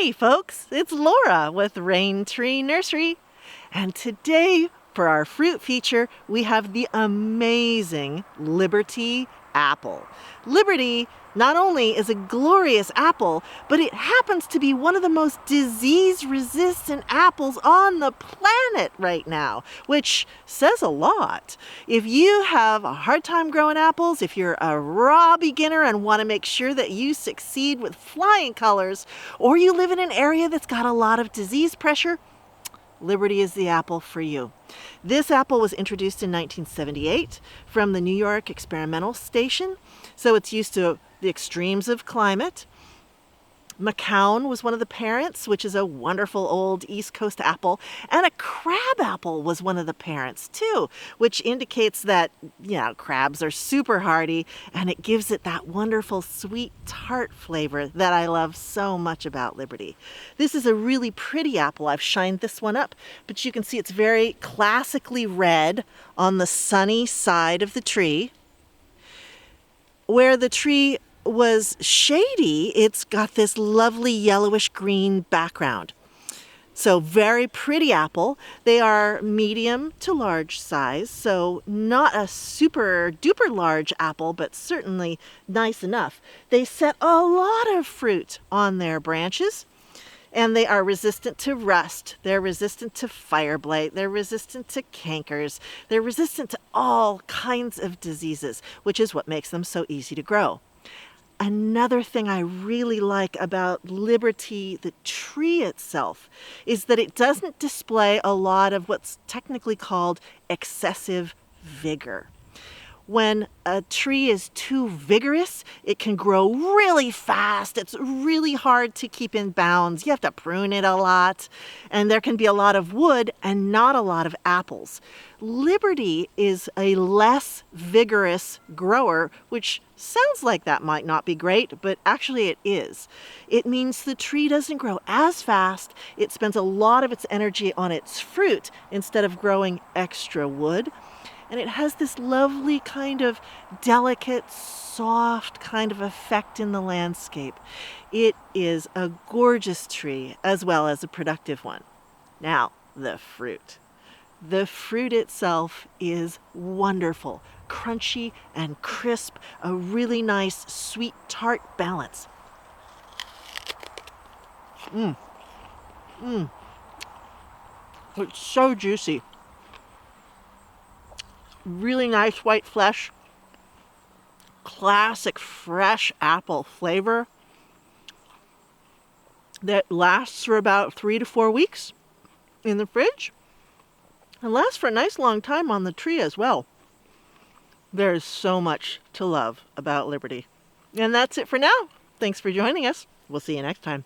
Hey folks, it's Laura with Raintree Nursery. And today for our fruit feature, we have the amazing Liberty apple. Liberty not only is a glorious apple, but it happens to be one of the most disease-resistant apples on the planet right now, which says a lot. If you have a hard time growing apples, if you're a raw beginner and want to make sure that you succeed with flying colors, or you live in an area that's got a lot of disease pressure, Liberty is the apple for you. This apple was introduced in 1978 from the New York Experimental Station, so it's used to the extremes of climate. McCown was one of the parents, which is a wonderful old East Coast apple, and a crab apple was one of the parents too, which indicates that, crabs are super hardy, and it gives it that wonderful sweet tart flavor that I love so much about Liberty. This is a really pretty apple. I've shined this one up, but you can see it's very classically red on the sunny side of the tree. Where the tree was shady, it's got this lovely yellowish green background. So very pretty apple. They are medium to large size, so not a super duper large apple, but certainly nice enough. They set a lot of fruit on their branches, and they are resistant to rust. They're resistant to fire blight. They're resistant to cankers. They're resistant to all kinds of diseases, which is what makes them so easy to grow. Another thing I really like about Liberty, the tree itself, is that it doesn't display a lot of what's technically called excessive vigor. When a tree is too vigorous, it can grow really fast. It's really hard to keep in bounds. You have to prune it a lot, and there can be a lot of wood and not a lot of apples. Liberty is a less vigorous grower, which sounds like that might not be great, but actually it is. It means the tree doesn't grow as fast. It spends a lot of its energy on its fruit instead of growing extra wood. And it has this lovely kind of delicate, soft kind of effect in the landscape. It is a gorgeous tree as well as a productive one. Now, the fruit. The fruit itself is wonderful, crunchy and crisp, a really nice sweet tart balance. It's so juicy. Really nice white flesh, classic fresh apple flavor that lasts for about 3 to 4 weeks in the fridge and lasts for a nice long time on the tree as well. There is so much to love about Liberty. And that's it for now. Thanks for joining us. We'll see you next time.